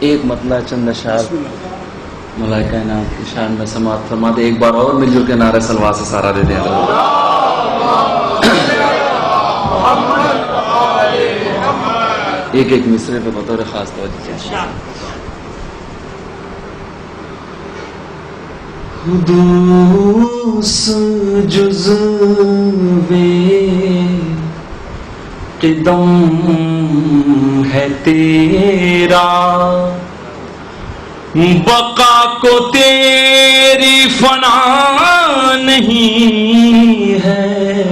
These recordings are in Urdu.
ایک مطلع چند اشعار ملائکہ کائنات کی شان میں سماعت فرما دے. ایک بار اور مل جل کے نعرہ صلوات سے سارا دے دیں. ایک ایک مصرے پہ بطور خاص توجہ کیا. حدوث جزوے قدم ہے تیرا، بقا کو تیری فنا نہیں ہے.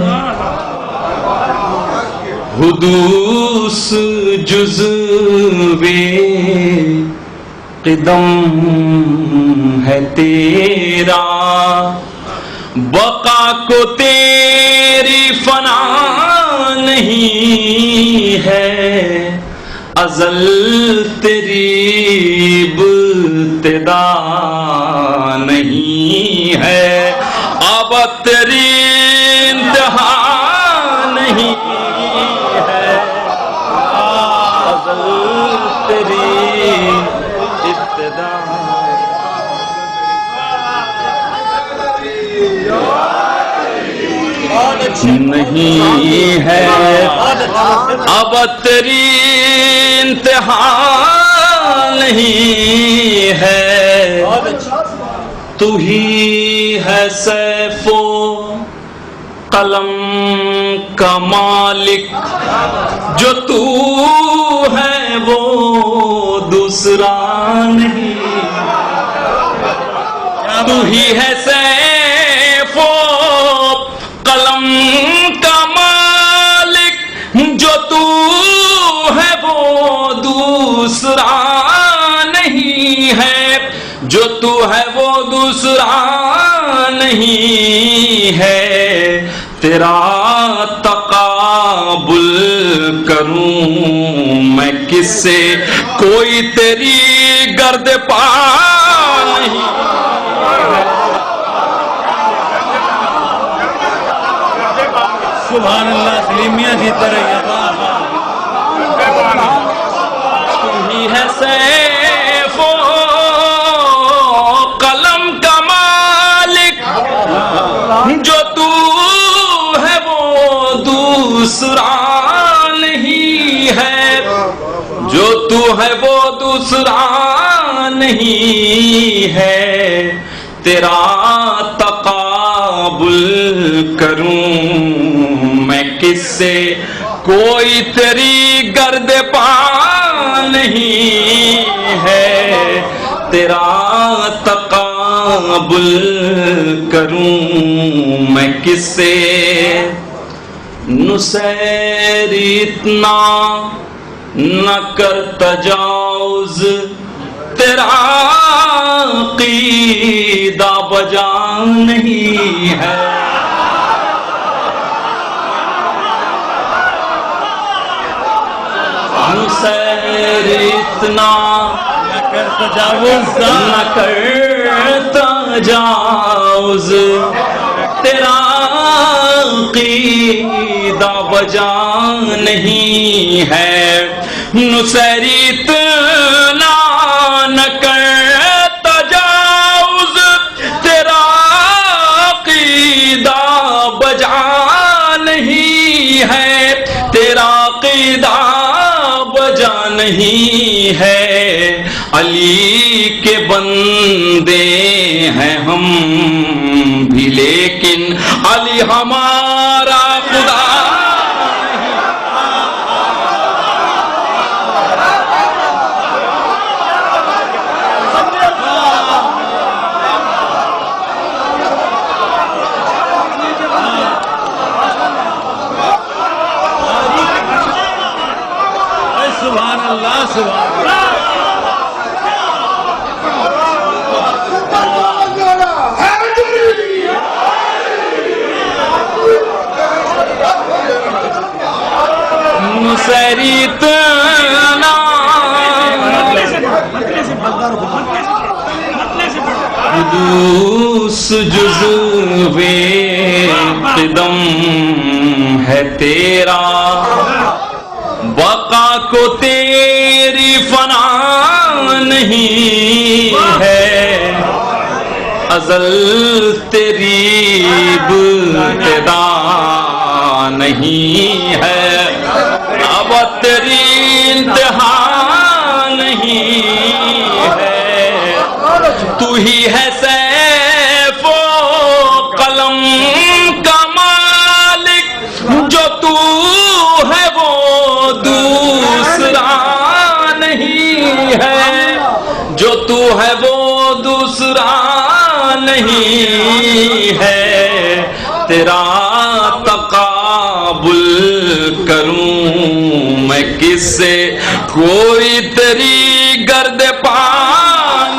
حدوث جزوے قدم ہے تیرا، بقا کو تیری فنا نہیں ہے. ازل تیری ابتدا نہیں ہے، اب تیری انتہا نہیں ہے. ازل تیری ابتدا نہیں ہے، اب تیری انتہا نہیں ہے. تو ہی ہے سیف و قلم کا مالک، جو تو ہے وہ دوسرا نہیں. تو ہی ہے سیف و قلم کا مالک، جو تو ہے وہ دوسرا نہیں ہے. جو تو ہے وہ دوسرا نہیں ہے. تیرا تقابل کروں میں کس سے، کوئی تیری گرد پا نہیں. سبحان اللہ. سلیمیہ جیتا رہی ہے. تو ہی ہے سیف و قلم کا مالک، جو تو ہے وہ دوسرا نہیں ہے. جو تو ہے وہ دوسرا نہیں ہے. تیرا تقابل کروں میں کس سے، کوئی تیری گرد پا نہیں ہے. تیرا تقابل کروں میں کس سے. نصیر اتنا نہ کر تجاوز، تیرا عقیدہ بجا نہیں ہے. نصیر اتنا نہ کر تجاوز، نہ کر تجاوز، تیرا عقیدہ بجا نہیں ہے. نصیر اتنا نہ کر تجاوز، تیرا عقیدہ بجا نہیں ہے. تیرا عقیدہ بجا نہیں ہے. علی کے بندے ہیں ہم بھی، لیکن علی ہمارا خدا. سبحان اللہ. سبحان اللہ. نصیر اتنا حدوث جزوے قدم ہے تیرا، بقا کو تیری فنا نہیں ہے، ازل تیری ابتدا نہیں ہے، اب تیری انتہا نہیں ہے، تو ہی ہے سیف و قلم کا مالک، جو تو ہے وہ دوسرا نہیں ہے، جو تو ہے وہ دوسرا نہیں ہے، تیرا تقابل کروں میں کس سے، کوئی تیری گرد پا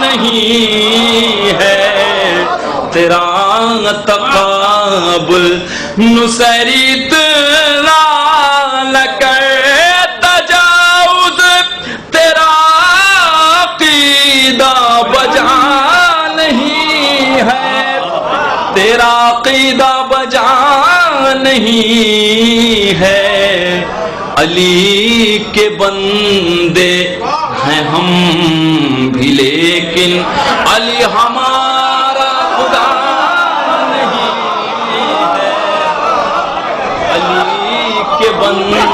نہیں ہے، تیرا تقابل نسیری اتنا نہ کر تجاوز، تیرا عقیدہ بجا نہیں ہے، تیرا عقیدہ بجا نہیں ہے، علی کے بندے ہیں ہم بھی لیکن علی ہمارا خدا نہیں ہے، علی کے بندے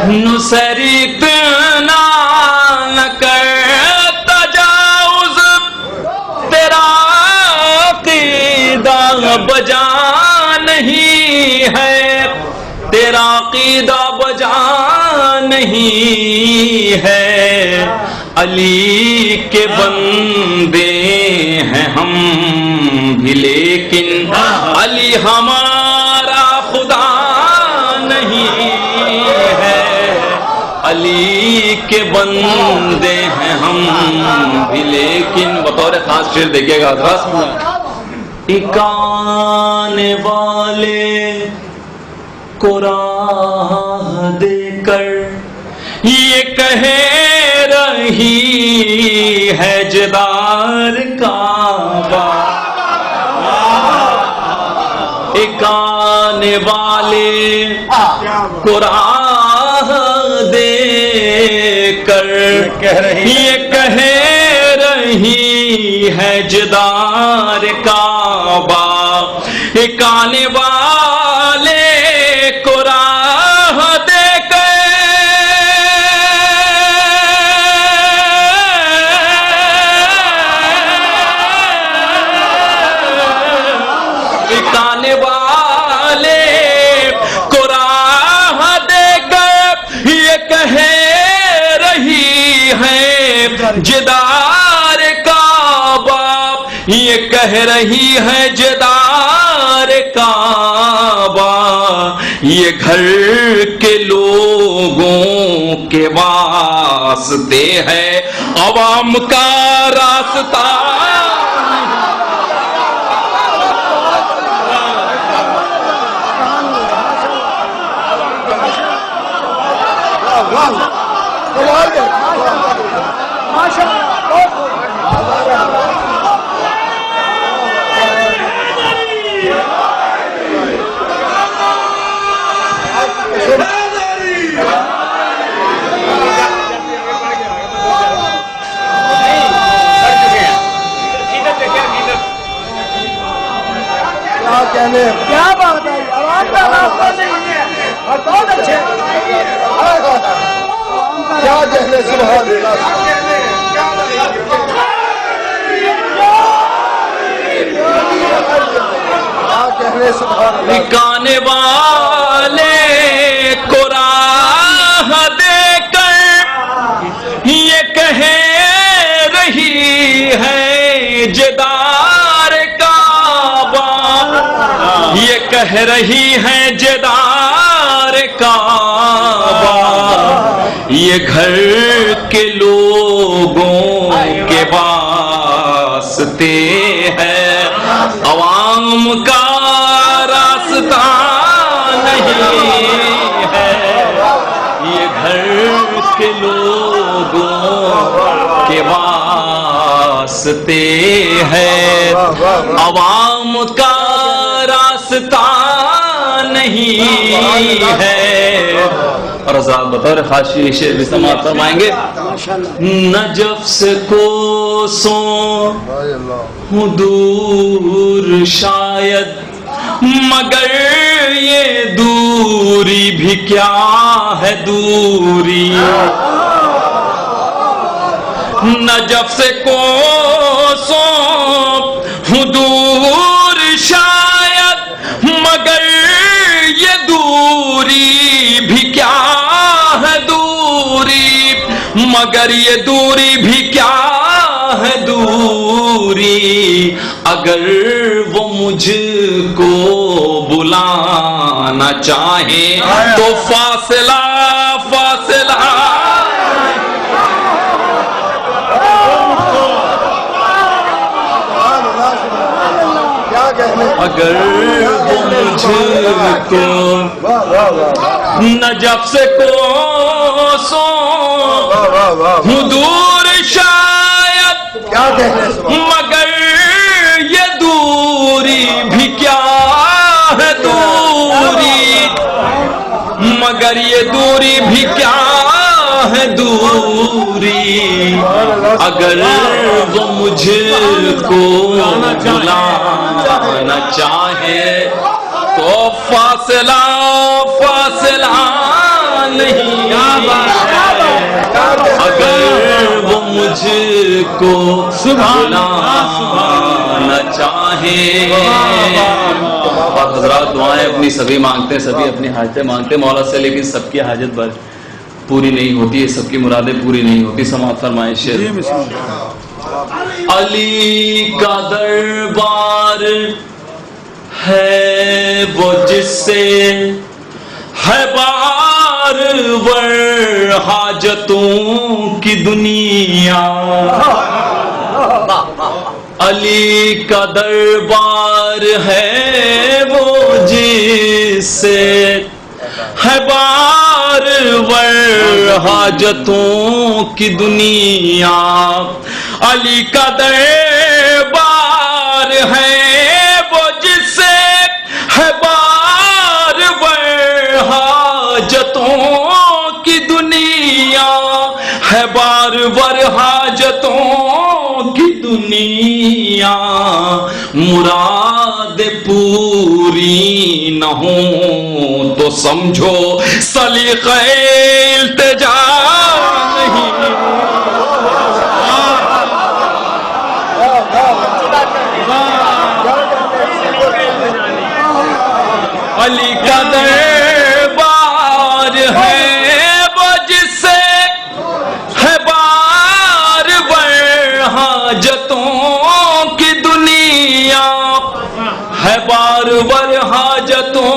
نسری اتنا نہ کر تجاوز، تیرا عقیدہ بجا نہیں ہے، تیرا عقیدہ بجا نہیں ہے، علی کے بندے ہیں ہم بھی لیکن علی ہمارا خدا نہیں ہے، علی کے بندے ہیں ہم بھی لیکن بطور خاص شعر دیکھیے گا حضرات، اکانے والے کو راہ دے کر یہ کہہ رہی ہے جدار کعبہ، اکانے والے کو راہ دے کر یہ کہہ رہی ہے جدار کعبہ، اکانے والے کو راہ دے جدار کعبہ، یہ کہہ رہی ہے جدار کعبہ، یہ گھر کے لوگوں کے واسطے ہے، عوام کا راستہ کیا بات ہے، عوام کا راستہ نہیں ہے اور بہت اچھے کیا کہنے، سبحان اللہ، نکانے والے کو راہ دے کر یہ کہہ رہی ہے جدار کعبہ، یہ کہہ رہی ہے جدار کعبہ، یہ گھر کے لوگوں کے واسطے ہے، عوام کا راستہ نہیں ہے، کے واسطے ہے، عوام کا راستہ نہیں ہے۔ اور حضرات بطور خاصی شعر بھی سماعت فرمائیں گے۔ نجف سے کوسوں ہوں دور شاید، مگر یہ دوری بھی کیا ہے دوری۔ نجف سے کوسوں ہوں دور شاید، مگر یہ دوری بھی کیا ہے دوری، مگر یہ دوری بھی کیا ہے دوری۔ اگر وہ مجھ کو بلانا چاہیں تو فاصلہ فاصلہ، اگر وہ مجھ کو نجف سے کوسوں ہوں دور شاید، مگر یہ دوری بھی کیا ہے دوری، مگر یہ دوری بھی کیا ہے دوری۔ اگر وہ مجھ کو بلانا چاہے تو فاصلہ فاصلہ نہیں ہے، اگر وہ مجھ کو بلانا چاہے۔ اور حضرات دعائیں اپنی سبھی مانگتے ہیں، سبھی اپنی حاجتیں مانگتے ہیں مولا سے، لیکن سب کی حاجت پوری نہیں ہوتی ہے، سب کی مرادیں پوری نہیں ہوتی۔ سماعت فرمائیں شعر۔ علی کا دربار ہے وہ جس سے ہے بار ور حاجتوں کی دنیا، علی کا دربار ہے وہ جس سے ہے بار ور حاجتوں کی دنیا، علی کا دربار ہے وہ جس سے ہے بار ور حاجتوں کی دنیا، ہے بار ور حاجتوں کی دنیا۔ مراد پوری نہ ہو تو سمجھو سلیقہ التجا نہیں، علی کا دربار ہے وہ جس سے ہے بار ور حاجتوں کی دنیا، ہے بار ور حاجتوں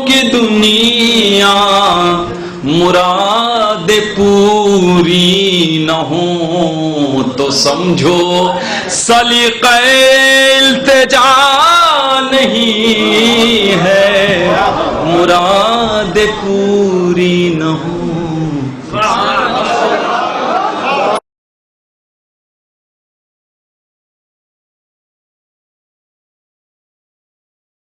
کی دنیا۔ مراد پوری نہ ہو تو سمجھو سلیقہ التجا نہیں ہے، مراد پوری نہ ہو